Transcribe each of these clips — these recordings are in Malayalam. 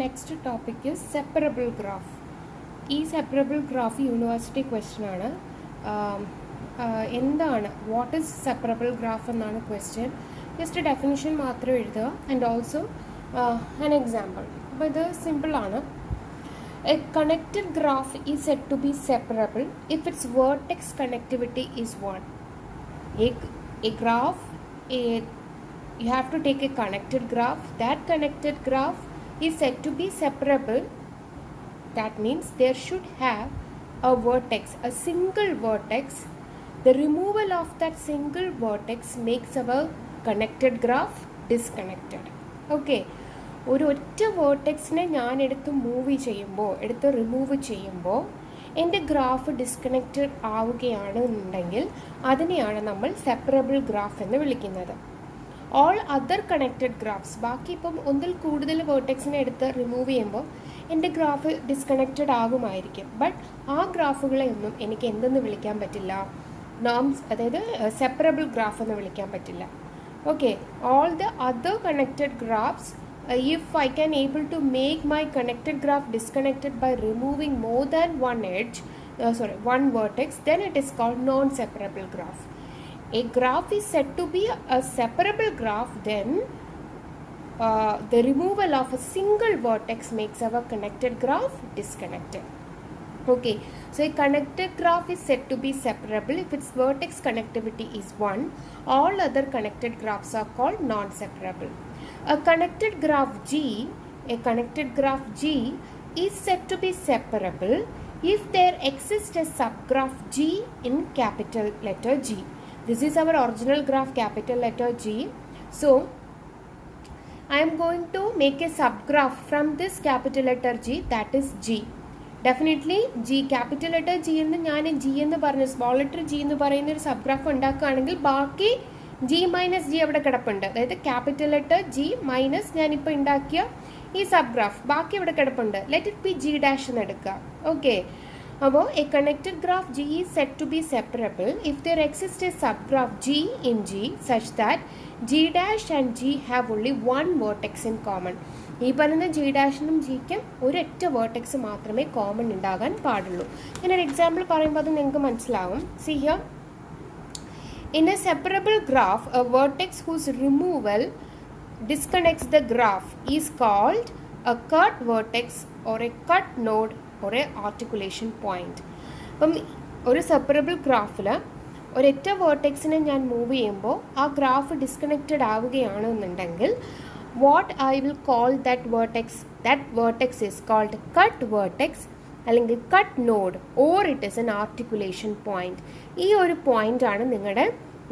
next topic is separable graph. This separable graph university question ആണ്. എന്താണ് what is separable graph എന്നാണ് question. Just a definition മാത്രം എഴുതുക and also an example. അപ്പോൾ ഇത് simple ആണ്. A connected graph is said to be separable if its vertex connectivity is 1. A graph, you have to take a connected graph. That connected graph is said to be separable. That means there should have a vertex, a single vertex. The removal of that single vertex makes our connected graph disconnected. Okay. ഒരു ഒറ്റ വേർട്ടെക്സിനെ ഞാൻ റിമൂവ് ചെയ്യുമ്പോൾ എൻ്റെ ഗ്രാഫ് ഡിസ്കണക്റ്റഡ് ആവുകയാണെന്നുണ്ടെങ്കിൽ അതിനെയാണ് നമ്മൾ സെപ്പറബിൾ ഗ്രാഫ് എന്ന് വിളിക്കുന്നത്. ഓൾ അതർ കണക്റ്റഡ് ഗ്രാഫ്സ്, ബാക്കി ഇപ്പം ഒന്നിൽ കൂടുതൽ വേർട്ടെക്സിനെ റിമൂവ് ചെയ്യുമ്പോൾ എൻ്റെ ഗ്രാഫ് ഡിസ്കണക്റ്റഡ് ആകുമായിരിക്കും. ബട്ട് ആ ഗ്രാഫുകളെ ഒന്നും എനിക്ക് എന്തെന്ന് വിളിക്കാൻ പറ്റില്ല, അതായത് സെപ്പറബിൾ ഗ്രാഫ് എന്ന് വിളിക്കാൻ പറ്റില്ല. Okay, all the other connected graphs, if I can able to make my connected graph disconnected by removing more than one vertex, then it is called non-separable graph. A graph is said to be a separable graph then the removal of a single vertex makes our connected graph disconnected. Okay, so a connected graph is said to be separable if its vertex connectivity is 1. All other connected graphs are called non-separable. A connected graph G is said to be separable if there exists a subgraph G in capital letter G. This is our original graph, capital letter G. So I am going to make a subgraph from this capital letter G, that is G. Definitely G, capital letter G എന്ന് ഞാൻ G എന്ന് പറഞ്ഞ സ്മോൾ ലെറ്റർ G എന്ന് പറയുന്ന ഒരു സബ്ഗ്രാഫ് ഉണ്ടാക്കുകയാണെങ്കിൽ ബാക്കി G മൈനസ് ജി അവിടെ കിടപ്പുണ്ട്. അതായത് ക്യാപിറ്റൽ ലെറ്റർ G മൈനസ് ഞാനിപ്പോൾ ഉണ്ടാക്കിയ ഈ സബ്ഗ്രാഫ് ബാക്കി ഇവിടെ കിടപ്പുണ്ട്. Let it be G dash എന്ന് എടുക്കുക. ഓക്കെ, അപ്പോൾ a connected graph G is said to be separable if there exist a subgraph G in G such that G dash and G have only one vertex in common. ഈ പറയുന്ന G ഡാഷിനും ജിക്കും ഒരൊറ്റ വേർട്ടെക്സ് മാത്രമേ കോമൺ ഉണ്ടാകാൻ പാടുള്ളൂ. ഞാനൊരു എക്സാമ്പിൾ പറയുമ്പോൾ അത് നിങ്ങൾക്ക് മനസ്സിലാവും. C here, in a separable graph, a vertex whose removal disconnects the graph is called a cut vertex or a cut node or a articulation point. അപ്പം ഒരു സെപ്പറബിൾ ഗ്രാഫിൽ ഒരൊറ്റ വേർട്ടെക്സിനെ ഞാൻ മൂവ് ചെയ്യുമ്പോൾ ആ ഗ്രാഫ് ഡിസ്കണക്റ്റഡ് ആവുകയാണെന്നുണ്ടെങ്കിൽ what I will call that vertex is called cut vertex അല്ലെങ്കിൽ cut node or it is an articulation point. ഈ ഒരു പോയിന്റ് ആണ് നിങ്ങളുടെ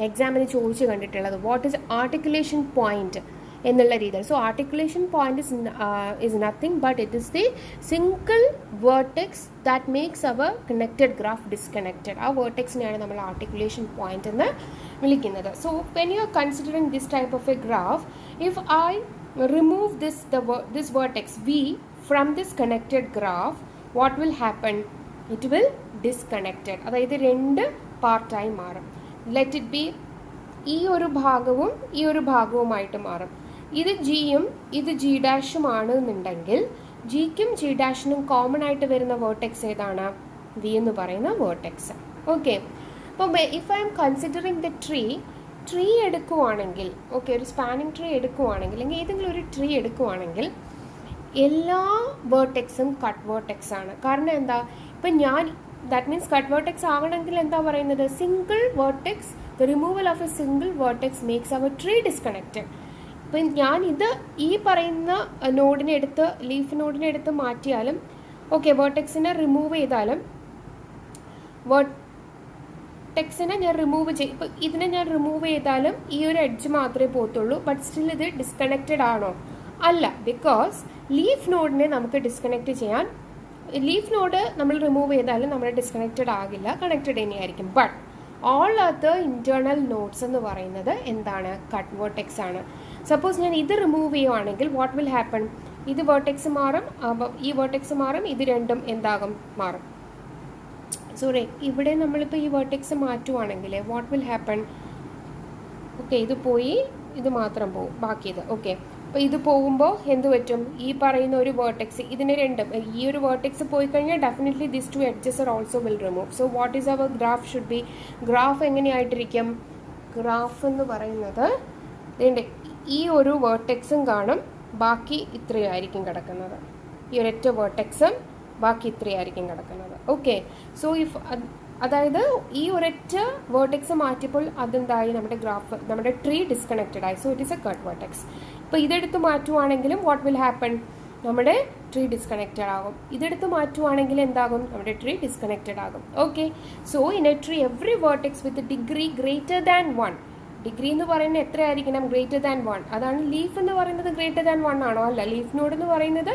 എക്സാമിന് ചോദിച്ചു കണ്ടിട്ടുള്ളത്. വാട്ട് ഇസ് ആർട്ടിക്കുലേഷൻ പോയിന്റ് എന്നുള്ള രീതിയിൽ. So articulation point is nothing but it is the single vertex that makes our connected graph disconnected. ആ വേർട്ടെക്സിനെയാണ് നമ്മൾ ആർട്ടിക്കുലേഷൻ പോയിന്റ് എന്ന് വിളിക്കുന്നത്. So when you are considering this type of a graph, if I remove this vertex V from this connected graph, what will happen? It will disconnected. അതായത് രണ്ട് പാർട്ടായി മാറും. ലെറ്റ് ഇറ്റ് ബി ഈ ഒരു ഭാഗവുമായിട്ട് മാറും. ഇത് ജിയും ഇത് G ഡാഷും ആണെന്നുണ്ടെങ്കിൽ ജിക്കും G ഡാഷിനും കോമൺ ആയിട്ട് വരുന്ന വേർട്ടെക്സ് ഏതാണ്? V എന്ന് പറയുന്ന വേർട്ടെക്സ്. ഓക്കെ, അപ്പോൾ if I M considering the tree എടുക്കുവാണെങ്കിൽ, ഓക്കെ, ഒരു സ്പാനിങ് ട്രീ എടുക്കുവാണെങ്കിൽ അല്ലെങ്കിൽ ഏതെങ്കിലും ഒരു ട്രീ എടുക്കുവാണെങ്കിൽ എല്ലാ വേർട്ടെക്സും കട്ട് വേർട്ടെക്സ് ആണ്. കാരണം എന്താ, ഇപ്പം ദാറ്റ് മീൻസ് കട്ട് വേർട്ടെക്സ് ആകണമെങ്കിൽ എന്താ പറയുന്നത്, single vertex, the removal of a single vertex makes our tree disconnected. ഇപ്പം ഞാനിത് ഈ പറയുന്ന ലീഫ് നോഡിനെ എടുത്ത് മാറ്റിയാലും, ഓക്കെ, വേർട്ടെക്സിനെ റിമൂവ് ചെയ്താലും, വേർട്ടെക്സിനെ ഞാൻ റിമൂവ് ചെയ്യും, ഇപ്പം ഇതിനെ ഞാൻ റിമൂവ് ചെയ്താലും ഈ ഒരു എഡ്ജ് മാത്രമേ പോകത്തുള്ളൂ. ബട്ട് സ്റ്റിൽ ഇത് ഡിസ്കണക്റ്റഡ് ആണോ? അല്ല, ബിക്കോസ് ലീഫ് നോഡിനെ നമുക്ക് ഡിസ്കണക്റ്റ് ചെയ്യാൻ, ലീഫ് നോഡ് നമ്മൾ റിമൂവ് ചെയ്താലും നമ്മൾ ഡിസ്കണക്റ്റഡ് ആകില്ല, കണക്റ്റഡ് തന്നെയായിരിക്കും. But all other internal nodes എന്ന് പറയുന്നത് എന്താണ്? കട്ട് വേർട്ടെക്സ് ആണ്. സപ്പോസ് ഞാൻ ഇത് റിമൂവ് ചെയ്യുവാണെങ്കിൽ വാട്ട് വിൽ ഹാപ്പൺ? ഇത് വേർട്ടെക്സ് മാറും, ഈ വേർട്ടെക്സ് മാറും, ഇത് രണ്ടും മാറും. സോറി, ഇവിടെ നമ്മളിപ്പോൾ ഈ വേർട്ടെക്സ് മാറ്റുവാണെങ്കിൽ വാട്ട് വിൽ ഹാപ്പൺ? ഓക്കെ, ഇത് പോയി, ഇത് മാത്രം പോകും, ബാക്കിയത്. ഓക്കെ, അപ്പോൾ ഇത് പോകുമ്പോൾ എന്ത് പറ്റും, ഈ പറയുന്ന ഒരു വേർട്ടെക്സ്, ഇതിന് രണ്ടും, ഈ ഒരു വേർട്ടെക്സ് പോയി കഴിഞ്ഞാൽ definitely this two edges are also will remove. So what is our graph should be, graph എങ്ങനെയായിട്ടിരിക്കും, ഗ്രാഫ് എന്ന് പറയുന്നത് ഇതിൻ്റെ ഈ ഒരു വേർട്ടെക്സും കാണും, ബാക്കി ഇത്രയായിരിക്കും കിടക്കുന്നത്, ഈ ഒരൊറ്റ വേർട്ടെക്സും ബാക്കി ഇത്രയായിരിക്കും കിടക്കുന്നത്. ഓക്കെ, സോ ഇഫ് അതായത് ഈ ഒരൊറ്റ വേർട്ടെക്സ് മാറ്റിയപ്പോൾ അതെന്തായി, നമ്മുടെ ഗ്രാഫ്, നമ്മുടെ ട്രീ ഡിസ്കണക്റ്റഡ് ആയി. So it is A cut vertex. ഇപ്പോൾ ഇതെടുത്ത് മാറ്റുവാണെങ്കിലും വാട്ട് വിൽ ഹാപ്പൺ, നമ്മുടെ ട്രീ ഡിസ്കണക്റ്റഡ് ആകും. ഇതെടുത്ത് മാറ്റുവാണെങ്കിൽ എന്താകും, നമ്മുടെ ട്രീ ഡിസ്കണക്റ്റഡ് ആകും. Okay, so in A tree every vertex with degree greater than 1, degree എന്ന് പറയുന്നത് എത്രയായിരിക്കണം, ഗ്രേറ്റർ ദാൻ 1. അതാണ് ലീഫ് എന്ന് പറയുന്നത് ഗ്രേറ്റർ ദാൻ 1 ആണോ, അല്ല, ലീഫ് നോഡ് എന്ന് പറയുന്നത്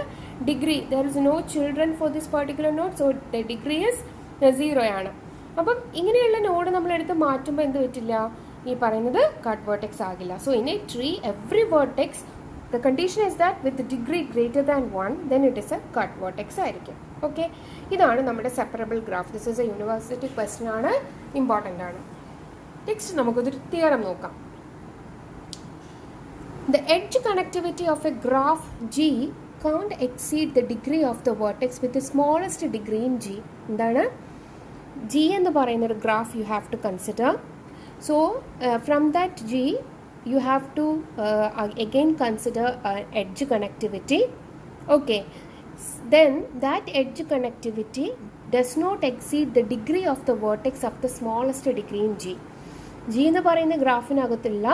degree, there is no children for this particular node, so the degree is 0 ആണ്. അപ്പം ഇങ്ങനെയുള്ള നോഡ് നമ്മൾ എടുത്ത് മാറ്റുമ്പോൾ എന്ത് പറ്റില്ല, ഈ പറയുന്നത് കട്ട് വേർട്ടെക്സ് ആകില്ല. So in A tree every vertex the condition is that with degree greater than 1 then it is A cut vertex ആയിരിക്കും. ഓക്കെ, ഇതാണ് നമ്മുടെ separable graph. This is A university question ആണ്, ഇമ്പോർട്ടൻ്റ് ആണ്. നെക്സ്റ്റ് നമുക്കൊരു തിയറം നോക്കാം. The edge connectivity of a graph G can't exceed the degree of the vertex with the smallest degree in G. എന്താണ് G എന്ന് പറയുന്ന ഒരു graph you have to consider. So from that G you have to again consider edge connectivity. Okay, then that edge connectivity does not exceed the degree of the vertex of the smallest degree in G. G എന്ന് പറയുന്ന ഗ്രാഫിനകത്തുള്ള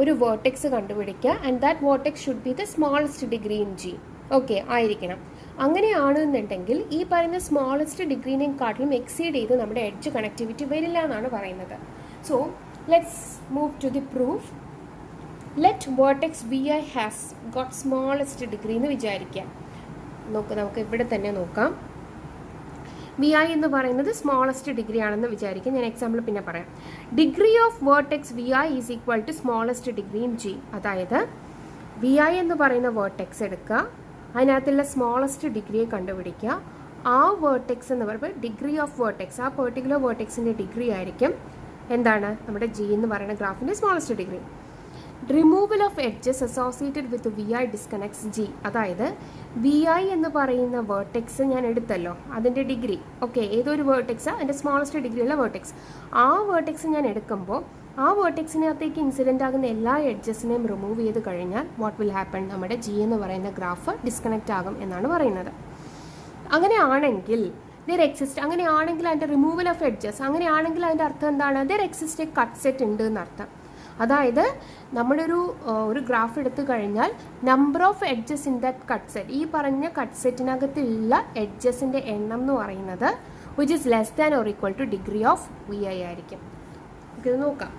ഒരു വേർട്ടെക്സ് കണ്ടുപിടിക്കുക, and that vertex should be the smallest degree in G. Okay, ആയിരിക്കണം. അങ്ങനെയാണെന്നുണ്ടെങ്കിൽ ഈ പറയുന്ന സ്മോളസ്റ്റ് ഡിഗ്രീനെക്കാട്ടിലും എക്സീഡ് ചെയ്ത് നമ്മുടെ എഡ്ജ് കണക്ടിവിറ്റി വരില്ല എന്നാണ് പറയുന്നത്. So let's move to the proof. Let vertex VI has got smallest degree എന്ന് വിചാരിക്കാം. നമുക്ക് ഇവിടെ തന്നെ നോക്കാം. VI എന്ന് പറയുന്നത് സ്മോളസ്റ്റ് ഡിഗ്രി ആണെന്ന് വിചാരിക്കാം. ഞാൻ എക്സാമ്പിൾ പിന്നെ പറയാം. Degree of vertex VI is equal to smallest degree in G. അതായത് VI എന്ന് പറയുന്ന വേർട്ടെക്സ് എടുക്കുക, അതിനകത്തുള്ള സ്മോളസ്റ്റ് ഡിഗ്രിയെ കണ്ടുപിടിക്കുക. ആ വേർട്ടെക്സ് എന്ന് പറയുമ്പോൾ ഡിഗ്രി ഓഫ് വേർട്ടെക്സ്, ആ പെർട്ടിക്കുലർ വേർട്ടെക്സിൻ്റെ ഡിഗ്രി ആയിരിക്കും എന്താണ്, നമ്മുടെ G എന്ന് പറയുന്ന ഗ്രാഫിൻ്റെ smallest degree. Removal of edges associated with VI disconnects G. അതായത് VI എന്ന് പറയുന്ന വേർട്ടെക്സ് ഞാൻ എടുത്തല്ലോ, അതിൻ്റെ ഡിഗ്രി, ഓക്കെ, ഏതൊരു വേർട്ടെക്സ് അതിൻ്റെ സ്മോളസ്റ്റ് ഡിഗ്രിയുള്ള വേർട്ടെക്സ്, ആ വേർട്ടെക്സ് ഞാൻ എടുക്കുമ്പോൾ ആ വേർട്ടെക്സിനകത്തേക്ക് ഇൻസിഡൻ്റ് ആകുന്ന എല്ലാ എഡ്ജസിനെയും റിമൂവ് ചെയ്ത് കഴിഞ്ഞാൽ വാട്ട് വിൽ ഹാപ്പൺ, നമ്മുടെ G എന്ന് പറയുന്ന ഗ്രാഫ് ഡിസ്കണക്റ്റ് ആകും എന്നാണ് പറയുന്നത്. അങ്ങനെയാണെങ്കിൽ അങ്ങനെയാണെങ്കിൽ അതിൻ്റെ റിമൂവൽ ഓഫ് എഡ്ജസ്, അങ്ങനെയാണെങ്കിൽ അതിൻ്റെ അർത്ഥം എന്താണ്, there exist a cut set ഉണ്ട് എന്നർത്ഥം. അതായത് ഒരു ഗ്രാഫ് എടുത്തു കഴിഞ്ഞാൽ number of edges in that cut set, ഈ പറഞ്ഞ കട്ട് സെറ്റിനകത്തുള്ള എഡ്ജസിൻ്റെ എണ്ണം എന്ന് പറയുന്നത് which is less than or equal to degree of VI ആയിരിക്കും. ഇത് നോക്കാം.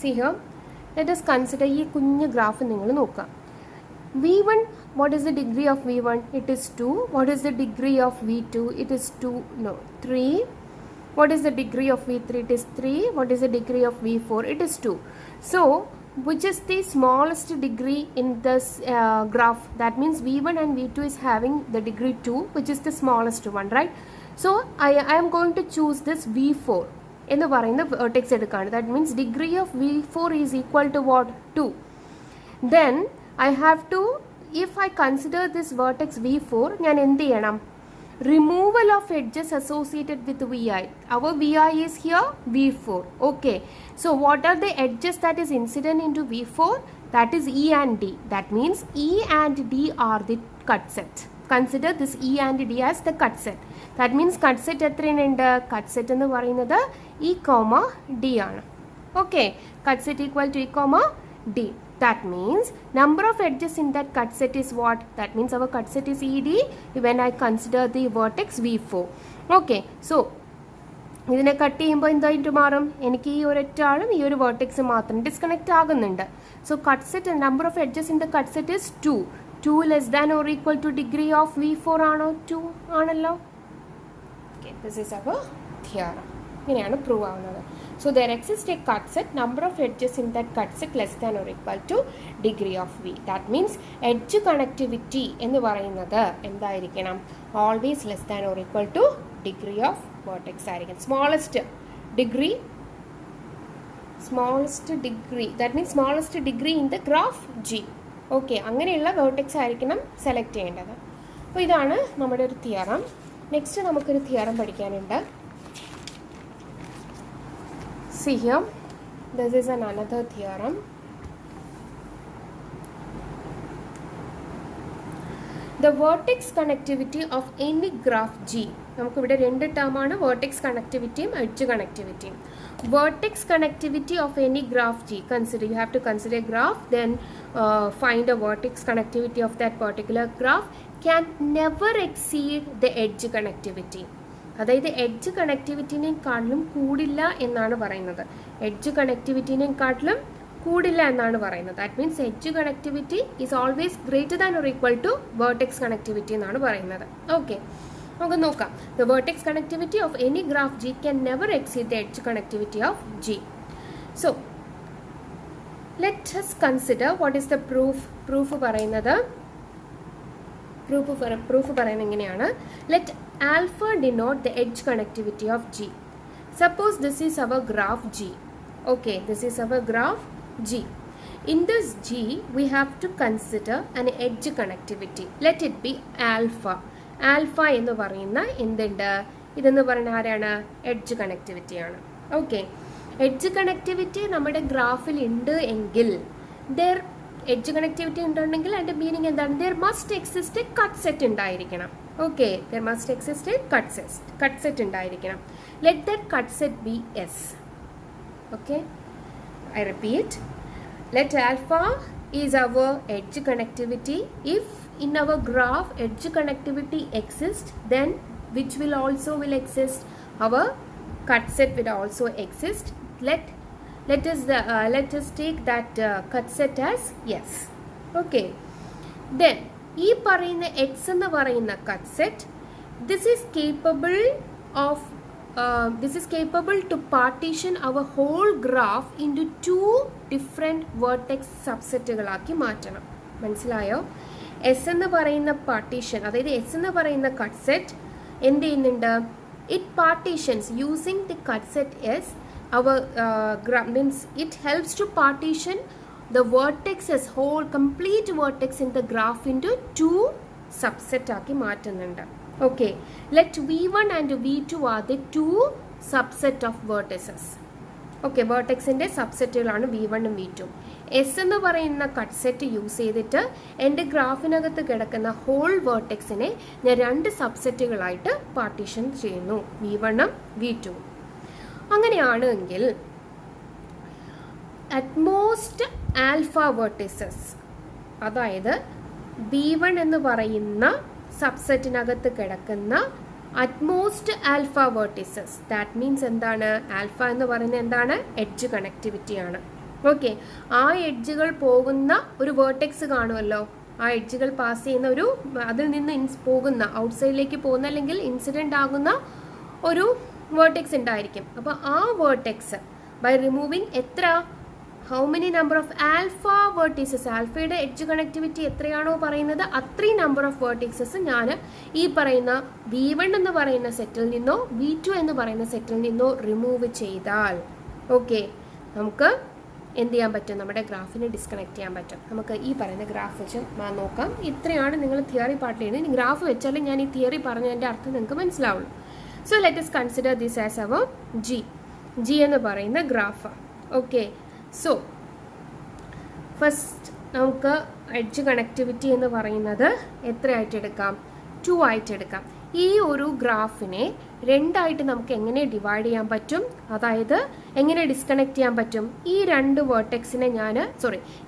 See here, let us consider ഈ കുഞ്ഞു ഗ്രാഫ് നിങ്ങൾ നോക്കാം. V1, what is the degree of V1? It is 2. What is the degree of V2? It is 3. What is the degree of V3? It is 3. What is the degree of V4? It is 2. So, which is the smallest degree in this graph? That means V1 and V2 is having the degree 2, which is the smallest one, right? So, I am going to choose this V4. എന്ന് പറയുന്ന വേർട്ടെക്സ് എടുക്കുകയാണ്. That means degree of V4 is equal to what, 2. Then I have to, if I consider this vertex V4, ഞാൻ എന്ത് ചെയ്യണം, removal of edges associated with VI. Our VI is here V4. Okay, so what are the edges that is incident in to V4? That is E and D. That means E and D are the cut set. Consider this E and D as the cut set. That means cut set എത്രയുണ്ട്, കട്ട് സെറ്റ് എന്ന് പറയുന്നത് E, D ആണ്. Okay, cut set equal to E, D. That means number of edges in that cut set is what? That means our cut set is ED when I consider the vertex V4. Okay, so ഇതിനെ കട്ട് ചെയ്യുമ്പോൾ എന്തായിട്ട് മാറും, എനിക്ക് ഈ ഒരൊറ്റ ആളും ഈ ഒരു വേർട്ടെക്സ് മാത്രം ഡിസ്കണക്റ്റ് ആകുന്നുണ്ട്. So cut set number of edges in the cut set is 2. 2 less than or equal to degree of V4 ആണോ? 2 ആണല്ലോ. Okay, this is our theorem. ഇങ്ങനെയാണ് പ്രൂവ് ആവുന്നത്. So there exist a cut set, number of edges in that cut set less than or equal to degree of V. That means edge connectivity എന്ന് പറയുന്നത് എന്തായിരിക്കണം, always less than or equal to degree of vertex ആയിരിക്കും. Smallest smallest degree, that means smallest degree in the graph G. Okay, അങ്ങനെയുള്ള വേർട്ടെക്സ് ആയിരിക്കണം സെലക്ട് ചെയ്യേണ്ടത്. അപ്പോൾ ഇതാണ് നമ്മുടെ ഒരു തിയറം. നെക്സ്റ്റ് നമുക്കൊരു തിയറം പഠിക്കാനുണ്ട്. See here, this is another theorem. The vertex connectivity of any graph G. നമുക്കിവിടെ രണ്ട് ടേമാണ്, വേർട്ടെക്സ് കണക്ടിവിറ്റിയും എഡ്ജ് കണക്ടിവിറ്റിയും. Vertex connectivity of any graph G. You have to consider a graph, then find a vertex connectivity of that particular graph can never exceed the edge connectivity. അതായത് എഡ്ജ് കണക്ടിവിറ്റിനെക്കാട്ടിലും കൂടില്ല എന്നാണ് പറയുന്നത്. എഡ്ജ് കണക്ടിവിറ്റിനെക്കാട്ടിലും കൂടില്ല എന്നാണ് പറയുന്നത്. That means edge connectivity is always greater than or equal to vertex connectivity എന്നാണ് പറയുന്നത്. ഓക്കെ, നമുക്ക് നോക്കാം. The vertex connectivity of any graph G can never exceed the edge connectivity of G. So let us consider what is the proof. Proof പറയുന്നത് ഇങ്ങനെയാണ്. Let alpha denote the edge connectivity of G. Suppose this is our graph G. Okay, this is our graph G. In this G, we have to consider an edge connectivity. Let it be alpha. Alpha എന്ന് പറയുന്ന എന്തുണ്ട്? ഇതെന്ന് പറയുന്ന ആരാണ്? എഡ്ജ് കണക്ടിവിറ്റി ആണ്. ഓക്കെ, എഡ്ജ് കണക്ടിവിറ്റി നമ്മുടെ ഗ്രാഫിൽ ഉണ്ട് എങ്കിൽ എഡ്ജ് കണക്ടിവിറ്റി ഉണ്ടെങ്കിൽ അതിൻ്റെ മീനിങ് എന്താണ്? there must exist a cut set ഉണ്ടായിരിക്കണം. Okay, there must exist a cut set ഉണ്ടായിരിക്കണം. Let that cut set be S. Okay, I repeat, let alpha is our edge connectivity. If in our graph edge connectivity exists, then which will exist? Our cut set will also exist. Let us take that cut set as yes. Okay, then ഈ പറയുന്ന എക്സ് എന്ന് പറയുന്ന cut set this is capable to partition our whole graph into 2 different vertex സബ്സെറ്റുകളാക്കി മാറ്റണം. മനസ്സിലായോ? എസ് എന്ന് പറയുന്ന പാർട്ടീഷൻ, അതായത് എസ് എന്ന് പറയുന്ന കട്ട് സെറ്റ് എന്ത് ചെയ്യുന്നുണ്ട്? It partitions using the cut set S our means it helps to partition the vertex as whole, complete vertex in the graph into 2 subset ആക്കി മാറ്റുന്നുണ്ട്. Okay, let V1 and V2 are the 2 subset of vertices. Okay, vertexന്റെ സബ്സെറ്റുകളാണ് V1 ഉം V2. S എന്ന് പറയുന്ന കട്ട് സെറ്റ് യൂസ് ചെയ്തിട്ട് എൻ്റെ ഗ്രാഫിനകത്ത് കിടക്കുന്ന ഹോൾ വേർട്ടെക്സിനെ ഞാൻ 2 സബ്സെറ്റുകളായിട്ട് പാർട്ടീഷൻ ചെയ്യുന്നു, V1 ഉം V2. അങ്ങനെയാണെങ്കിൽ അറ്റ്മോസ്റ്റ് ആൽഫ വേർട്ടിസസ്, അതായത് B1 എന്ന് പറയുന്ന സബ്സെറ്റിനകത്ത് കിടക്കുന്ന utmost alpha vertices, that means എന്താണ്? ആൽഫ എന്ന് പറയുന്നത് എന്താണ്? എഡ്ജ് കണക്ടിവിറ്റിയാണ്. ഓക്കെ, ആ എഡ്ജുകൾ പോകുന്ന ഒരു വേർട്ടെക്സ് കാണുമല്ലോ, ആ എഡ്ജുകൾ പാസ് ചെയ്യുന്ന ഒരു, അതിൽ നിന്ന് പോകുന്ന ഔട്ട്സൈഡിലേക്ക് പോകുന്ന അല്ലെങ്കിൽ ഇൻസിഡൻ്റ് ആകുന്ന ഒരു വേർട്ടെക്സ് ഉണ്ടായിരിക്കും. അപ്പോൾ ആ വേർട്ടെക്സ് ബൈ റിമൂവിങ് എത്ര, how many number of alpha vertices, ആൽഫയുടെ എഡ്ജ് കണക്ടിവിറ്റി എത്രയാണോ പറയുന്നത് അത്രയും നമ്പർ ഓഫ് വേർട്ടീസസ് ഞാൻ ഈ പറയുന്ന V1 എന്ന് പറയുന്ന സെറ്റിൽ നിന്നോ V2 എന്ന് പറയുന്ന സെറ്റിൽ നിന്നോ റിമൂവ് ചെയ്താൽ ഓക്കെ, നമുക്ക് എന്ത് ചെയ്യാൻ പറ്റും? നമ്മുടെ ഗ്രാഫിനെ ഡിസ്കണക്ട് ചെയ്യാൻ പറ്റും. നമുക്ക് ഈ പറയുന്ന ഗ്രാഫ് വെച്ച് നോക്കാം. ഇത്രയാണ് നിങ്ങൾ തിയറി പാർട്ട് ചെയ്യുന്നത്. ഇനി ഗ്രാഫ് വെച്ചാലും ഞാൻ ഈ തിയറി പറഞ്ഞതിൻ്റെ അർത്ഥം നിങ്ങൾക്ക് മനസ്സിലാവുള്ളൂ. So let us consider this as our G എന്ന് പറയുന്ന ഗ്രാഫ്. ഓക്കെ, സോ ഫസ്റ്റ് നമുക്ക് എഡ്ജ് കണക്ടിവിറ്റി എന്ന് പറയുന്നത് എത്രയായിട്ട് എടുക്കാം? 2 ആയിട്ട് എടുക്കാം. ഈ ഒരു ഗ്രാഫിനെ 2 ആയിട്ട് നമുക്ക് എങ്ങനെ ഡിവൈഡ് ചെയ്യാൻ പറ്റും? അതായത് എങ്ങനെ ഡിസ്കണക്ട് ചെയ്യാൻ പറ്റും? ഈ 2 വേർട്ടെക്സിനെ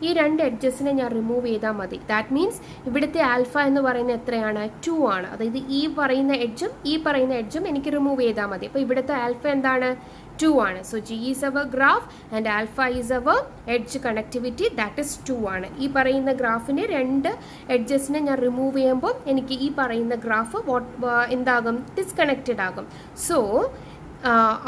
ഈ 2 എഡ്ജസിനെ ഞാൻ റിമൂവ് ചെയ്താൽ മതി. ദാറ്റ് മീൻസ് ഇവിടുത്തെ ആൽഫ എന്ന് പറയുന്നത് എത്രയാണ്? 2 ആണ്. അതായത് ഈ പറയുന്ന എഡ്ജും ഈ പറയുന്ന എഡ്ജും എനിക്ക് റിമൂവ് ചെയ്താൽ മതി. അപ്പോൾ ഇവിടുത്തെ ആൽഫ എന്താണ്? 2 ആണ്. So G is our graph and alpha is our edge connectivity, that is 2 ആണ്. ഈ പറയുന്ന ഗ്രാഫിന് 2 എഡ്ജസിനെ ഞാൻ റിമൂവ് ചെയ്യുമ്പോൾ എനിക്ക് ഈ പറയുന്ന ഗ്രാഫ് എന്താകും? ഡിസ്കണക്റ്റഡ് ആകും. So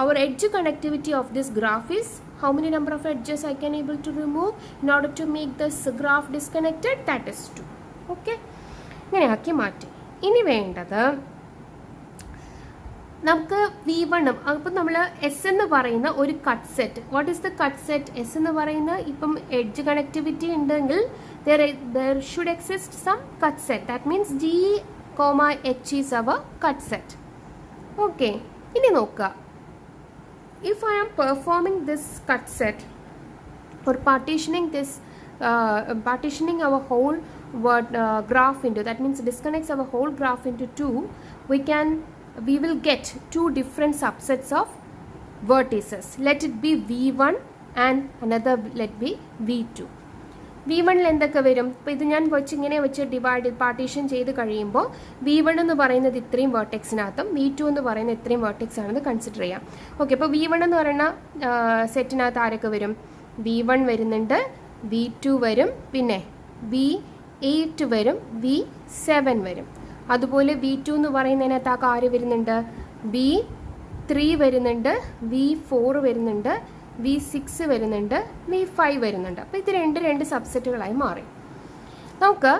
our edge connectivity of this graph is how many number of edges I can able to remove in order to make this graph disconnected? That is 2. Okay, ഇങ്ങനെ ആക്കി മാറ്റി. ഇനി വേണ്ടത് നമുക്ക് V1 അപ്പം നമ്മൾ എസ് എന്ന് പറയുന്ന ഒരു cut set. What is the cut set? S എന്ന് പറയുന്ന ഇപ്പം എഡ്ജ് കണക്ടിവിറ്റി ഉണ്ടെങ്കിൽ there should exist some cut set. That means G, H is our cut set. Okay. ഇനി നോക്കുക. If I am performing this cut set or partitioning our whole graph into, that means disconnects our whole graph into two, we will get two different subsets of vertices. Let it be V1 and another let be V2. V1 എന്തൊക്കെ വരും? ഇപ്പോൾ ഇത് ഞാൻ ഇങ്ങനെ വെച്ച് പാർട്ടീഷൻ ചെയ്ത് കഴിയുമ്പോൾ V1 എന്ന് പറയുന്നത് ഇത്രയും വേർട്ടെക്സിനകത്തും V2 എന്ന് പറയുന്ന ഇത്രയും വേർട്ടെക്സ് ആണെന്ന് കൺസിഡർ ചെയ്യാം. ഓക്കെ, അപ്പോൾ V1 എന്ന് പറയുന്ന സെറ്റിനകത്ത് ആരൊക്കെ വരും? V1 വരുന്നുണ്ട്, V2 വരും, പിന്നെ V8 വരും, V7 വരും. അതുപോലെ V2 എന്ന് പറയുന്നതിനകത്ത് ആര് വരുന്നുണ്ട്? V3 വരുന്നുണ്ട്, V4 വരുന്നുണ്ട്, V6 വരുന്നുണ്ട്, V5 വരുന്നുണ്ട്. അപ്പോൾ ഇത് രണ്ട് സബ്സെറ്റുകളായി മാറി. നമുക്ക്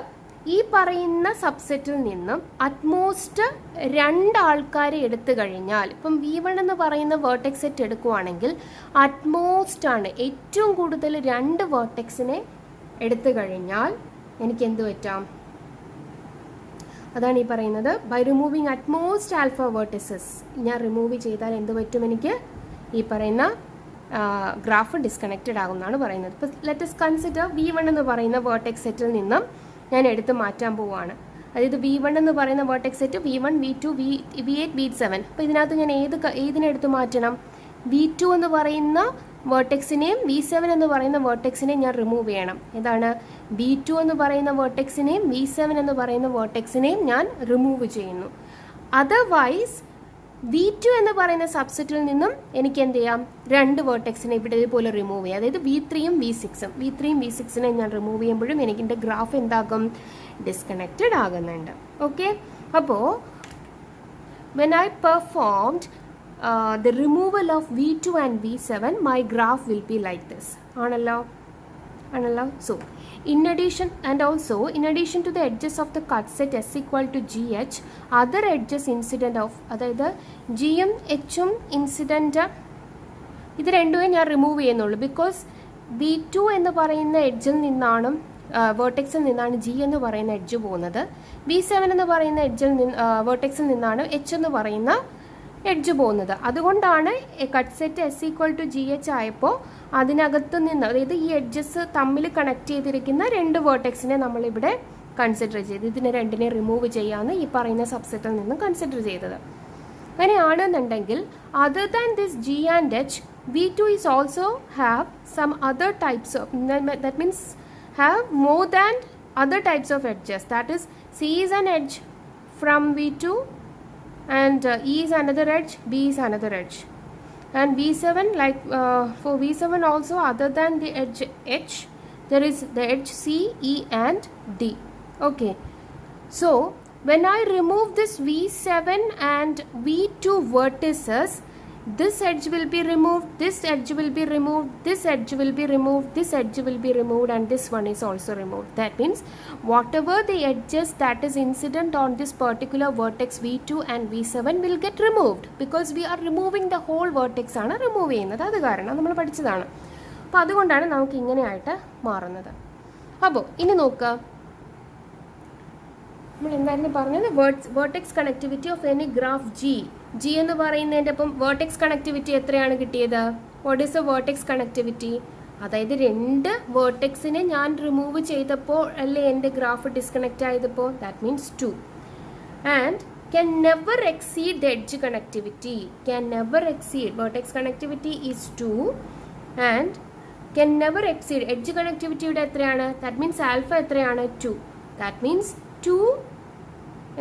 ഈ പറയുന്ന സബ്സെറ്റിൽ നിന്നും അറ്റ്മോസ്റ്റ് 2 ആൾക്കാരെ എടുത്തു കഴിഞ്ഞാൽ, ഇപ്പം V1 എന്ന് പറയുന്ന വേർട്ടെക്സ് സെറ്റ് എടുക്കുവാണെങ്കിൽ അറ്റ്മോസ്റ്റ് ആണ് ഏറ്റവും കൂടുതൽ 2 വേർട്ടെക്സിനെ എടുത്തു കഴിഞ്ഞാൽ എനിക്ക് എന്ത് പറ്റാം? അതാണ് ഈ പറയുന്നത് by removing at most alpha vertices. ഞാൻ റിമൂവ് ചെയ്താൽ എന്ത് പറ്റും? എനിക്ക് ഈ പറയുന്ന ഗ്രാഫ് ഡിസ്കണക്റ്റഡ് ആകുമെന്നാണ് പറയുന്നത്. ഇപ്പോൾ ലെറ്റസ് കൺസിഡർ V1 എന്ന് പറയുന്ന വേർട്ടെക്സ് സെറ്റിൽ നിന്നും ഞാൻ എടുത്ത് മാറ്റാൻ പോവുകയാണ്. അതായത് V1 എന്ന് പറയുന്ന vertex set V1, V2, V8, V7. അപ്പോൾ ഇതിനകത്ത് ഞാൻ ഏതിനെടുത്ത് മാറ്റണം? V2 എന്ന് പറയുന്ന വേർട്ടെക്സിനെയും V7 എന്ന് പറയുന്ന വേർട്ടെക്സിനെയും ഞാൻ റിമൂവ് ചെയ്യണം. ഏതാണ്? V2 എന്ന് പറയുന്ന വേർട്ടെക്സിനെയും V7 എന്ന് പറയുന്ന വേർട്ടെക്സിനെയും ഞാൻ റിമൂവ് ചെയ്യുന്നു. അതർവൈസ് V2 എന്ന് പറയുന്ന സബ്സെറ്റിൽ നിന്നും എനിക്ക് എന്ത് ചെയ്യാം? 2 വേർട്ടെക്സിനെ ഇവിടെ ഇതുപോലെ റിമൂവ് ചെയ്യാം. അതായത് V3യും V6നെ ഞാൻ റിമൂവ് ചെയ്യുമ്പോഴും എനിക്കെൻ്റെ ഗ്രാഫ് എന്താകും? ഡിസ്കണക്റ്റഡ് ആകുന്നുണ്ട്. ഓക്കെ, അപ്പോൾ when I performed the removal of V2 and V7, my graph will be like this. ആണല്ലോ. So in addition to the edges of the cut set S equal to GH, other edges incident of, അതായത് Gയും Hഉം ഇൻസിഡൻറ്റ്, ഇത് രണ്ടുമേ ഞാൻ റിമൂവ് ചെയ്യുന്നുള്ളൂ. ബിക്കോസ് V2 എന്ന് പറയുന്ന എഡ്ജിൽ നിന്നാണ് വേർട്ടെക്സിൽ നിന്നാണ് G എന്ന് പറയുന്ന എഡ്ജ് പോകുന്നത്. V7 എന്ന് പറയുന്ന വേർട്ടെക്സിൽ നിന്നാണ് H എന്ന് പറയുന്ന എഡ്ജ് പോകുന്നത്. അതുകൊണ്ടാണ് cut set S equal to GH ആയപ്പോൾ അതിനകത്ത് നിന്ന്, അതായത് ഈ എഡ്ജസ് തമ്മിൽ കണക്ട് ചെയ്തിരിക്കുന്ന 2 വേർട്ടെക്സിനെ നമ്മളിവിടെ കൺസിഡർ ചെയ്ത് ഇതിനെ രണ്ടിനെ റിമൂവ് ചെയ്യാമെന്ന് ഈ പറയുന്ന സബ്സെറ്റിൽ നിന്നും കൺസിഡർ ചെയ്തത്. അങ്ങനെയാണെന്നുണ്ടെങ്കിൽ other than this G and H, V2 is also have some other types of, that means have more than other types of edges. That is, C is an edge from V2 and E is another edge, B is another edge, and V7, like for V7 also, other than the edge H, there is the edge C, E and D. Okay, so when I remove this V7 and V2 vertices, this edge will be removed, this edge will be removed, this edge will be removed, this edge will be removed, and this one is also removed. That means whatever the edges that is incident on this particular vertex V2 and V7 will get removed, because we are removing the whole vertex ആണ് റിമൂവ് ചെയ്യുന്നത്. അത് കാരണം നമ്മൾ പഠിച്ചതാണ്. അപ്പോൾ അതുകൊണ്ടാണ് നമുക്ക് ഇങ്ങനെയായിട്ട് മാറുന്നത്. അപ്പോൾ ഇനി നോക്കുക, നമ്മൾ എന്തായിരുന്നു പറഞ്ഞത്? Vertex connectivity of any graph G എന്ന് പറയുന്നതിൻ്റെ അപ്പം വേർട്ടെക്സ് കണക്ടിവിറ്റി എത്രയാണ് കിട്ടിയത്? What is the vertex connectivity? അതായത് 2 വേർട്ടെക്സിനെ ഞാൻ റിമൂവ് ചെയ്തപ്പോൾ അല്ലേ എൻ്റെ ഗ്രാഫ് ഡിസ്കണക്റ്റ് ആയതപ്പോൾ? That means 2. And can never exceed the edge connectivity. Can never exceed. Vertex connectivity is 2 and can never exceed. Edge connectivity യുടെ എത്രയാണ്? That means alpha എത്രയാണ്? 2. That means 2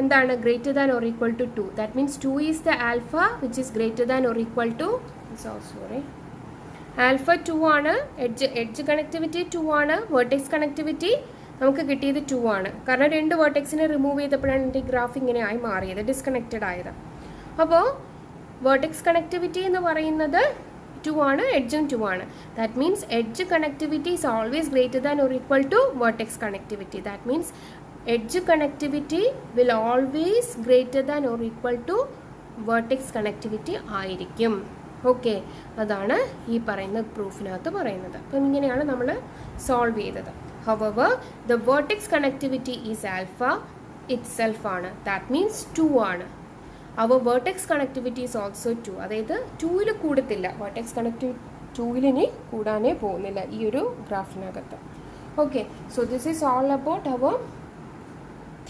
എന്താണ്? greater than or equal to 2. That means 2 is the alpha which is greater than or equal to, alpha 2 ആണ്, edge connectivity 2 ആണ്, vertex connectivity നമുക്ക് കിട്ടിയത് 2 ആണ്. കാരണം 2 വേർട്ടെക്സിനെ റിമൂവ് ചെയ്തപ്പോഴാണ് എൻ്റെ ഗ്രാഫ് ഇങ്ങനെ ആയി മാറിയത്, ഡിസ്കണക്റ്റഡ് ആയത്. അപ്പോൾ വേർട്ടെക്സ് കണക്ടിവിറ്റി എന്ന് പറയുന്നത് 2 ആണ്, എഡ്ജും 2 ആണ്. That means edge connectivity is always greater than or equal to vertex connectivity. That means edge connectivity will always greater than or equal to vertex connectivity ആയിരിക്കും. ഓക്കെ, അതാണ് ഈ പറയുന്ന പ്രൂഫിനകത്ത് പറയുന്നത്. അപ്പം ഇങ്ങനെയാണ് നമ്മൾ സോൾവ് ചെയ്തത്. However the vertex connectivity is alpha itself ആണ്. ദാറ്റ് മീൻസ് 2 ആണ്. Our vertex connectivity is also 2. അതായത് 2ൽ കൂടത്തില്ല. വേർട്ടെക്സ് കണക്ടിവിറ്റി 2ലിനി കൂടാനേ പോകുന്നില്ല ഈ ഒരു ഗ്രാഫിനകത്ത്. Okay, so this is all about our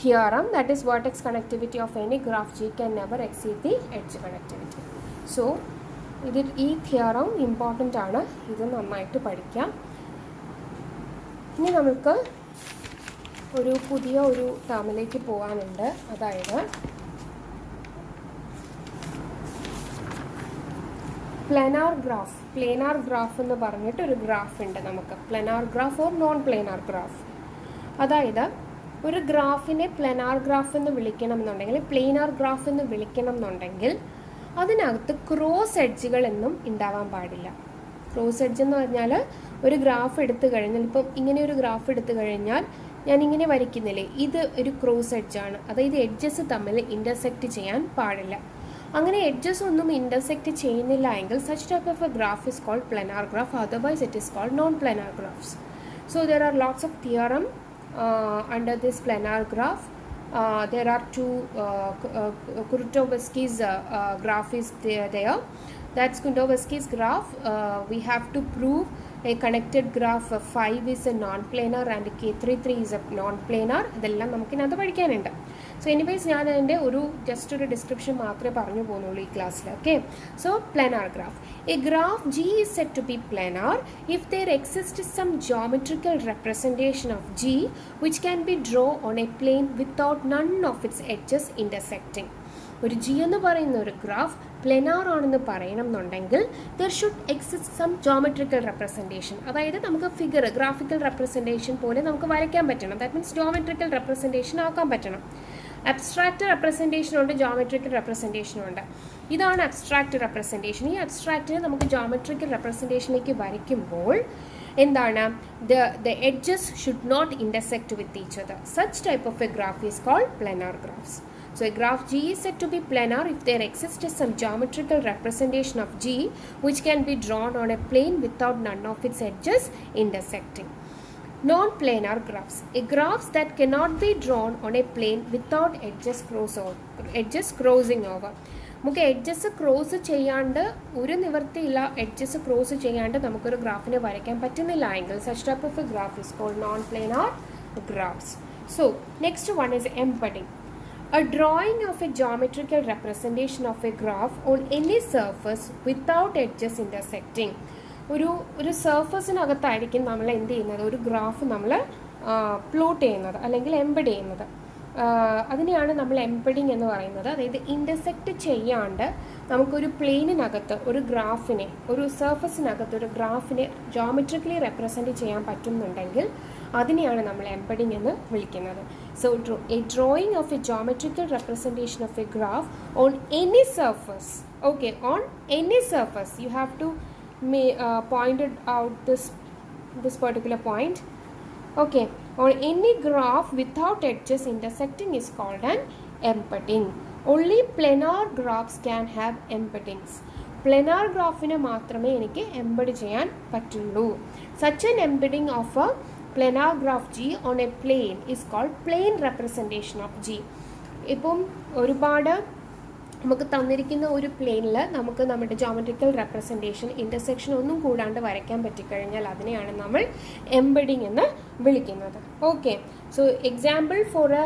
theorem, that is vertex connectivity of any graph G can never exceed the edge connectivity. So ഈ തിയറം ഇമ്പോർട്ടൻ്റ് ആണ്. ഇത് നന്നായിട്ട് പഠിക്കാം. ഇനി നമുക്ക് ഒരു പുതിയ ഒരു ടേമിലേക്ക് പോകാനുണ്ട്. അതായത് പ്ലാനാർ ഗ്രാഫ്. പ്ലാനാർ ഗ്രാഫ് എന്ന് പറഞ്ഞിട്ട് ഒരു ഗ്രാഫ് ഉണ്ട് നമുക്ക്. Planar graph or non planar graph. അതായത് ഒരു ഗ്രാഫിനെ പ്ലാനാർ ഗ്രാഫ് എന്ന് വിളിക്കണം എന്നുണ്ടെങ്കിൽ, പ്ലാനാർ ഗ്രാഫ് എന്ന് വിളിക്കണം എന്നുണ്ടെങ്കിൽ അതിനകത്ത് ക്രോസ് എഡ്ജുകൾ എന്നും ഉണ്ടാവാൻ പാടില്ല. ക്രോസ് എഡ്ജ് എന്ന് പറഞ്ഞാൽ ഒരു ഗ്രാഫ് എടുത്തു കഴിഞ്ഞാൽ, ഇപ്പം ഇങ്ങനെ ഒരു ഗ്രാഫ് എടുത്തു കഴിഞ്ഞാൽ ഞാൻ ഇങ്ങനെ വരയ്ക്കുന്നില്ലേ, ഇത് ഒരു ക്രോസ് എഡ്ജാണ്. അതായത് എഡ്ജസ് തമ്മിൽ ഇൻ്റർസെക്റ്റ് ചെയ്യാൻ പാടില്ല. അങ്ങനെ എഡ്ജസ് ഒന്നും ഇൻ്റർസെക്റ്റ് ചെയ്യുന്നില്ല എങ്കിൽ such type of a graph is called planar graph. Otherwise it is called non planar graphs. So there are lots of theorem under this planar graph. There are two Kuratowski's graph is there. That's Kuratowski's graph. We have to prove a connected graph 5 is a non-planar and K33 is a non-planar. ഇതെല്ലാം നമുക്ക് ഇതിനകത്ത് പഠിക്കാനുണ്ട്. സോ എനിവേസ് ഞാൻ അതിൻ്റെ ജസ്റ്റ് ഒരു ഡിസ്ക്രിപ്ഷൻ മാത്രമേ പറഞ്ഞു പോകുന്നുള്ളൂ ഈ ക്ലാസ്സിൽ. Okay, so planar graph. A graph G is said to be planar if there exists some geometrical representation of G which can be drawn on a plane without none of its edges intersecting. ഒരു G എന്ന് പറയുന്ന ഒരു ഗ്രാഫ് പ്ലെനാർ ആണെന്ന് പറയണം എന്നുണ്ടെങ്കിൽ there should exist some geometrical representation. അതായത് നമുക്ക് ഫിഗർ, ഗ്രാഫിക്കൽ റെപ്രസെൻറ്റേഷൻ പോലെ നമുക്ക് വരയ്ക്കാൻ പറ്റണം. ദാറ്റ് മീൻസ് ജോമെട്രിക്കൽ റെപ്രസെൻറ്റേഷൻ ആക്കാൻ പറ്റണം. അബ്സ്ട്രാക്റ്റ് റെപ്രസെൻറ്റേഷൻ ഉണ്ട്, ജോമെട്രിക്കൽ റെപ്രസെൻറ്റേഷൻ ഉണ്ട്. ഇതാണ് അബ്സ്ട്രാക്റ്റ് റെപ്രസെൻറ്റേഷൻ. ഈ അബ്സ്ട്രാക്റ്റിനെ നമുക്ക് ജോമെട്രിക്കൽ റെപ്രസെൻറ്റേഷനിലേക്ക് വരയ്ക്കുമ്പോൾ എന്താണ്, the edges should not intersect with each other. Such type of a graph is called planar graphs. So a graph G is said to be planar if there exists some geometrical representation of G which can be drawn on a plane without none of its edges intersecting. Non-planar graphs. A graphs that cannot be drawn on a plane without edges crossing over. നമുക്ക് എഡ്ജസ് ക്രോസ് ചെയ്യാണ്ട് ഒരു നിവൃത്തിയില്ല, എഡ്ജസ് ക്രോസ് ചെയ്യാണ്ട് നമുക്കൊരു ഗ്രാഫിനെ വരയ്ക്കാൻ പറ്റുന്നില്ല എങ്കിൽ such type of a graph is called non planar graphs. So next one is embedding. A drawing of a geometrical representation of a graph on any surface without edges intersecting. ഒരു സർഫസിനകത്തായിരിക്കും നമ്മൾ എന്ത് ചെയ്യുന്നത്, ഒരു ഗ്രാഫ് നമ്മൾ പ്ലോട്ട് ചെയ്യുന്നത് അല്ലെങ്കിൽ എംബഡ് ചെയ്യുന്നത്. അതിനെയാണ് നമ്മൾ എംബഡിങ് എന്ന് പറയുന്നത്. അതായത് ഇൻ്റർസെക്റ്റ് ചെയ്യാണ്ട് നമുക്കൊരു പ്ലെയിനിനകത്ത് ഒരു ഗ്രാഫിനെ, ഒരു സർഫസിനകത്ത് ഒരു ഗ്രാഫിനെ ജോമെട്രിക്കലി റെപ്രസെൻറ്റ് ചെയ്യാൻ പറ്റുന്നുണ്ടെങ്കിൽ അതിനെയാണ് നമ്മൾ എംബഡിങ് എന്ന് വിളിക്കുന്നത്. So a drawing of a geometrical representation of a graph on any surface. Okay, on any surface you have to pointed out this particular point. Okay, on any graph without edges intersecting is called an embedding. Only planar graphs can have embeddings. Planar ഗ്രാഫിനെ മാത്രമേ എനിക്ക് എംബഡ് ചെയ്യാൻ പറ്റുള്ളൂ. Such an embedding of a planar graph G on a plane is called plane representation of G. ഇപ്പം ഒരുപാട് നമുക്ക് തന്നിരിക്കുന്ന ഒരു പ്ലെയിനിൽ നമുക്ക് നമ്മുടെ ജോമെട്രിക്കൽ റെപ്രസെൻറ്റേഷൻ ഇൻ്റർസെക്ഷൻ ഒന്നും കൂടാണ്ട് വരയ്ക്കാൻ പറ്റിക്കഴിഞ്ഞാൽ അതിനെയാണ് നമ്മൾ എംബഡിങ് എന്ന് വിളിക്കുന്നത്. Okay, so example for a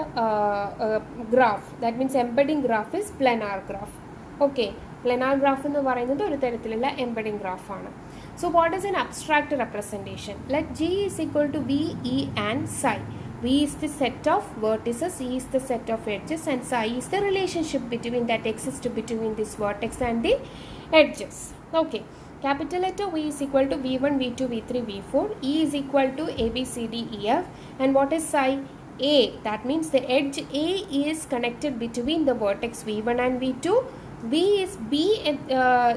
graph, that means embedding graph is planar graph. Okay, planar graph എന്ന് പറയുന്നത് ഒരു തരത്തിലുള്ള എംബഡിങ് ഗ്രാഫാണ്. So what is an abstract representation? Let G is equal to V, E and psi. V is the set of vertices, E is the set of edges, and psi is the relationship that exists between this vertex and the edges. Okay, capital letter V is equal to V1, V2, V3, V4. E is equal to A, B, C, D, E, F. And what is psi? A. That means the edge A is connected between the vertex V1 and V2. V is B,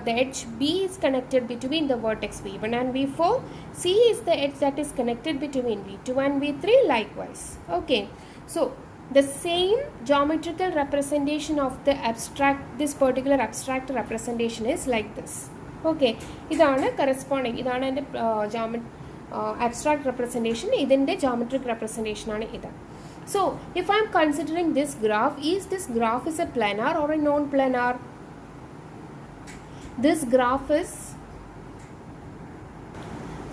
the edge B is connected between the vertex V1 and V4. C is the edge that is connected between V2 and V3 likewise. Okay, so the same geometrical representation of the abstract, this particular abstract representation is like this. Okay, idana corresponding, idana ende abstract representation, idinte geometric representation aanu idu. So if I am considering this graph, is this graph is a planar or a non-planar? This graph is,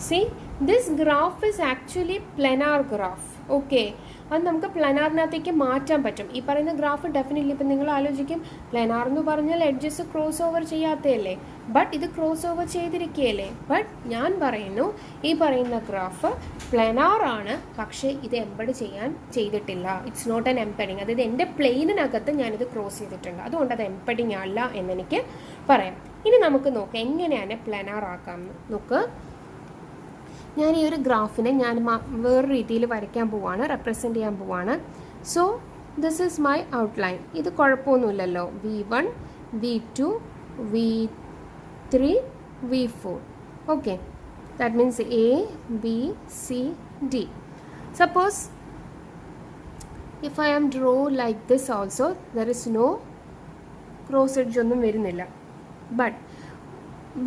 see, this graph is actually planar graph. Okay, അത് നമുക്ക് പ്ലാനാറിനകത്തേക്ക് മാറ്റാൻ പറ്റും. ഈ പറയുന്ന ഗ്രാഫ് ഡെഫിനറ്റ്ലി ഇപ്പം നിങ്ങൾ ആലോചിക്കും, പ്ലാനാർ എന്ന് പറഞ്ഞാൽ എഡ്ജസ് ക്രോസ് ഓവർ ചെയ്യാത്തതല്ലേ, ബട്ട് ഇത് ക്രോസ് ഓവർ ചെയ്തിരിക്കുകയല്ലേ. ബട്ട് ഞാൻ പറയുന്നു ഈ പറയുന്ന ഗ്രാഫ് പ്ലാനാർ ആണ്, പക്ഷേ ഇത് എംബഡ് ചെയ്തിട്ടില്ല. It's not an embedding. അതായത് എൻ്റെ പ്ലെയിനിനകത്ത് ഞാനിത് ക്രോസ് ചെയ്തിട്ടുണ്ട്, അതുകൊണ്ട് അത് എംബഡിങ് അല്ല എന്നെനിക്ക് പറയാം. ഇനി നമുക്ക് നോക്കാം എങ്ങനെയാണ് പ്ലാനാർ ആക്കാമെന്ന്. നോക്ക്, ഞാൻ ഈ ഒരു ഗ്രാഫിനെ ഞാൻ വേറൊരു രീതിയിൽ വരയ്ക്കാൻ പോവാണ്, റെപ്രസെൻറ്റ് ചെയ്യാൻ പോവാണ്. So this is my outline. ഇത് കുഴപ്പമൊന്നുമില്ലല്ലോ. V1, V2, V3, V4. Okay, that means A, B, C, D. Suppose if I am draw like this also, there is no cross edge ഒന്നും വരുന്നില്ല. But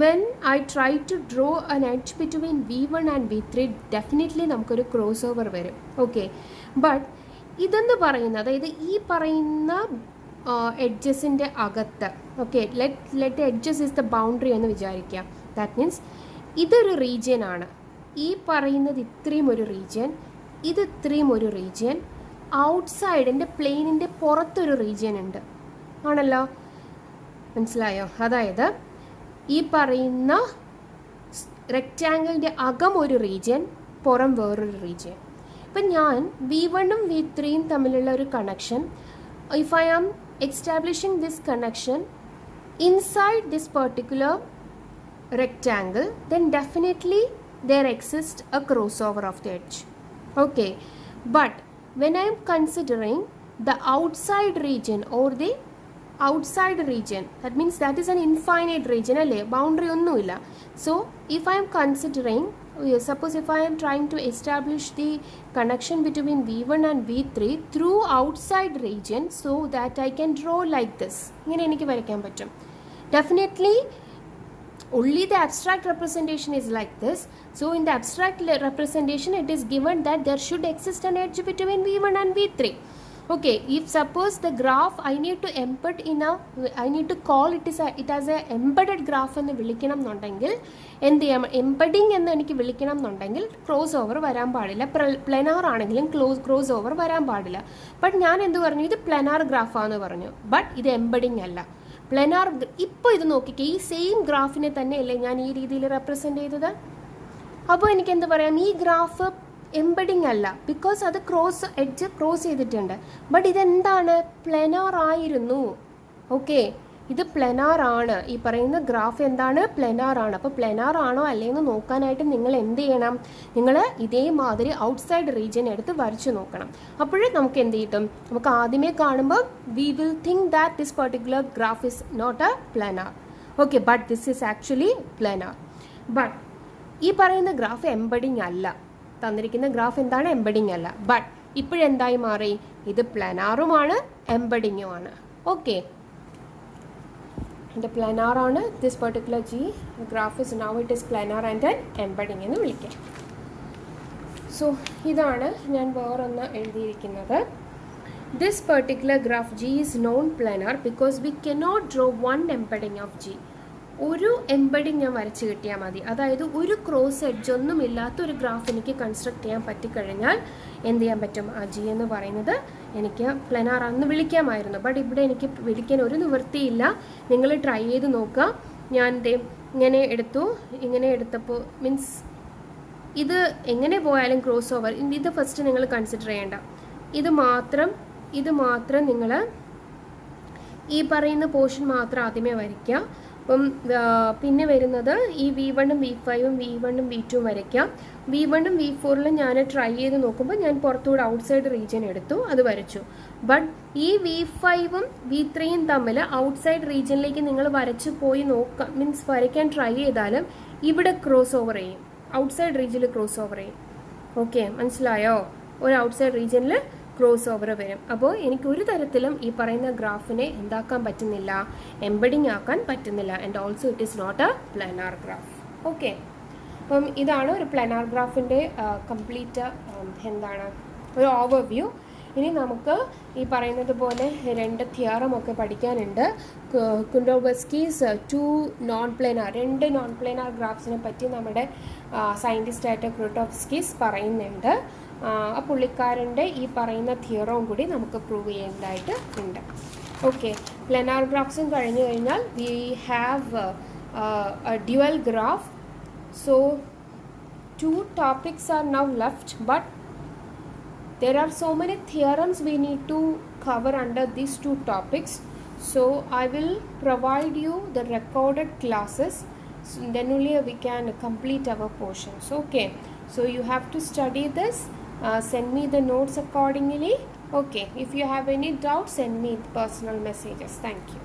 when I try to draw an edge between V1 and V3, definitely നമുക്കൊരു ക്രോസ് ഓവർ വരും. ഓക്കെ, ബട്ട് ഇതെന്ന് പറയുന്നത്, അതായത് ഈ പറയുന്ന എഡ്ജസിൻ്റെ അകത്ത്, okay, let edges is the boundary എന്ന് വിചാരിക്കുക. ദാറ്റ് മീൻസ് ഇതൊരു റീജിയൻ ആണ്. ഈ പറയുന്നത് ഇത്രയും ഒരു റീജിയൻ, ഇത് ഇത്രയും ഒരു റീജിയൻ, ഔട്ട്സൈഡിൻ്റെ പ്ലെയിനിൻ്റെ പുറത്തൊരു റീജിയൻ ഉണ്ട്, ആണല്ലോ. മനസ്സിലായോ? അതായത് ഈ പറയുന്ന റെക്റ്റാങ്കിളിൻ്റെ അകം ഒരു റീജിയൻ, പുറം വേറൊരു റീജിയൻ. ഇപ്പം ഞാൻ V1ഉം V3യും തമ്മിലുള്ള ഒരു connection, if I am establishing this connection inside this particular rectangle, then definitely there exists a crossover of the edge. Okay, but when I am considering the outside region or the outside region, that means that is an infinite region, alle boundary onnumilla. So if I am considering, suppose if I am trying to establish the connection between V1 and V3 through outside region, so that I can draw like this, ingane enikku varikkan pattum. Definitely only the abstract representation is like this. So in the abstract representation it is given that there should exist an edge between V1 and V3. Okay, if suppose the graph I need to embed in a, I need to call it as a embedded graph എന്ന് വിളിക്കണം എന്നുണ്ടെങ്കിൽ എന്ത് ചെയ്യണം, എംബഡിങ് എന്ന് എനിക്ക് വിളിക്കണം എന്നുണ്ടെങ്കിൽ ക്രോസ് ഓവർ വരാൻ പാടില്ല. പ്ലെനാർ ആണെങ്കിലും ക്രോസ് ഓവർ വരാൻ പാടില്ല. ബട്ട് ഞാൻ എന്ത് പറഞ്ഞു, ഇത് പ്ലെനാർ ഗ്രാഫാന്ന് പറഞ്ഞു, ബട്ട് ഇത് എംബഡിങ് അല്ല. പ്ലെനാർ, ഇപ്പോൾ ഇത് നോക്കിക്കേ, ഈ സെയിം ഗ്രാഫിനെ തന്നെയല്ലേ ഞാൻ ഈ രീതിയിൽ റെപ്രസെൻ്റ് ചെയ്തത്. അപ്പോൾ എനിക്ക് എന്ത് പറയാം, ഈ ഗ്രാഫ് എംബഡിങ് അല്ല, ബിക്കോസ് അത് എഡ്ജ് ക്രോസ് ചെയ്തിട്ടുണ്ട്. ബട്ട് ഇതെന്താണ്, പ്ലെനാർ ആയിരുന്നു. ഓക്കെ, ഇത് പ്ലെനാർ ആണ്. ഈ പറയുന്ന ഗ്രാഫ് എന്താണ്, പ്ലെനാർ ആണ്. അപ്പോൾ പ്ലെനാർ ആണോ അല്ലേന്ന് നോക്കാനായിട്ട് നിങ്ങൾ എന്ത് ചെയ്യണം, നിങ്ങൾ ഇതേമാതിരി ഔട്ട്സൈഡ് റീജിയൻ എടുത്ത് വരച്ചു നോക്കണം. അപ്പോഴേ നമുക്ക് എന്ത് കിട്ടും, നമുക്ക് ആദ്യമേ കാണുമ്പോൾ we will think that this particular graph is not a planar. Okay, but this is actually planar. But ഈ പറയുന്ന ഗ്രാഫ് എംബഡിങ് അല്ല. തന്നിരിക്കുന്ന ഗ്രാഫ് എന്താണ്, എംബഡിങ് അല്ല. ബട്ട് ഇപ്പോഴെന്തായി മാറി, ഇത് പ്ലെനാറുമാണ് എംബഡിങ്ങുമാണ്. ഓക്കെ, ഇത് പ്ലെനാർ ആണ്. This particular graph is now it is planar and an embedding എന്ന് വിളിക്കാം. സോ ഇതാണ് ഞാൻ വേറൊന്ന് എഴുതിയിരിക്കുന്നത്. This particular graph G is known planar because we cannot draw one embedding of G. ഒരു എംബഡിങ് ഞാൻ വരച്ച് കിട്ടിയാൽ മതി. അതായത് ഒരു ക്രോസ് എഡ്ജ് ഒന്നും ഇല്ലാത്ത ഒരു ഗ്രാഫ് എനിക്ക് കൺസ്ട്രക്ട് ചെയ്യാൻ പറ്റിക്കഴിഞ്ഞാൽ എന്ത് ചെയ്യാൻ പറ്റും, ആ G എന്ന് പറയുന്നത് എനിക്ക് പ്ലെനാർ ആണെന്ന് വിളിക്കാമായിരുന്നു. ബട്ട് ഇവിടെ എനിക്ക് വിളിക്കാൻ ഒരു നിവൃത്തിയില്ല. നിങ്ങൾ ട്രൈ ചെയ്ത് നോക്കുക. ഞാൻ ഇങ്ങനെ എടുത്തു, ഇങ്ങനെ എടുത്തപ്പോൾ മീൻസ് ഇത് എങ്ങനെ പോയാലും ക്രോസ് ഓവർ, ഇത് ഫസ്റ്റ് നിങ്ങൾ കൺസിഡർ ചെയ്യേണ്ട. ഇത് മാത്രം നിങ്ങൾ ഈ പറയുന്ന പോർഷൻ മാത്രം ആദ്യമേ വരയ്ക്കുക. അപ്പം പിന്നെ വരുന്നത് ഈ V1ഉം V5ഉം V1ഉം V2ഉം വരയ്ക്കാം. V1ഉം V4ലും ഞാൻ ട്രൈ ചെയ്ത് നോക്കുമ്പോൾ ഞാൻ പുറത്തുകൂടെ ഔട്ട്സൈഡ് റീജിയൻ എടുത്തു, അത് വരച്ചു. ബട്ട് ഈ V5ഉം V3യും തമ്മിൽ ഔട്ട്സൈഡ് റീജിയനിലേക്ക് നിങ്ങൾ വരച്ച് പോയി നോക്കാം, മീൻസ് വരയ്ക്കാൻ ട്രൈ ചെയ്താലും ഇവിടെ ക്രോസ് ഓവർ ചെയ്യും, ഔട്ട്സൈഡ് റീജിയനിൽ ക്രോസ് ഓവർ ചെയ്യും. ഓക്കെ, മനസ്സിലായോ? ഒരു ഔട്ട്സൈഡ് റീജിയനിൽ ക്രോസ് ഓവർ വരും. അപ്പോൾ എനിക്ക് ഒരു തരത്തിലും ഈ പറയുന്ന ഗ്രാഫിനെ എന്താക്കാൻ പറ്റുന്നില്ല, എംബഡിങ് ആക്കാൻ പറ്റുന്നില്ല. And also it is not a planar graph. Okay, അപ്പം ഇതാണ് ഒരു പ്ലാനാർ ഗ്രാഫിൻ്റെ കംപ്ലീറ്റ് എന്താണ് ഒരു ഓവർവ്യൂ. ഇനി നമുക്ക് ഈ പറയുന്നത് പോലെ 2 തിയറം ഒക്കെ പഠിക്കാനുണ്ട്. കുണ്ടോവസ്കീസ് 2 നോൺ പ്ലാനാർ 2 നോൺ പ്ലാനാർ ഗ്രാഫ്സിനെ പറ്റി നമ്മുടെ സയൻറ്റിസ്റ്റായിട്ട് കുണ്ടോവസ്കീസ് പറയുന്നുണ്ട്. ആ പുള്ളിക്കാരൻ്റെ ഈ പറയുന്ന തിയറവും കൂടി നമുക്ക് പ്രൂവ് ചെയ്യേണ്ടതായിട്ട് ഉണ്ട്. ഓക്കെ, പ്ലാനാർ ഗ്രാഫ്സും കഴിഞ്ഞു കഴിഞ്ഞാൽ we have dual graph. So 2 topics are now left, but there are so many theorems we need to cover under these 2 topics. So I will provide you the recorded classes, so then only we can complete our portions. Okay, so you have to study this, send me the notes accordingly. Okay, if you have any doubts, send me personal messages. Thank you.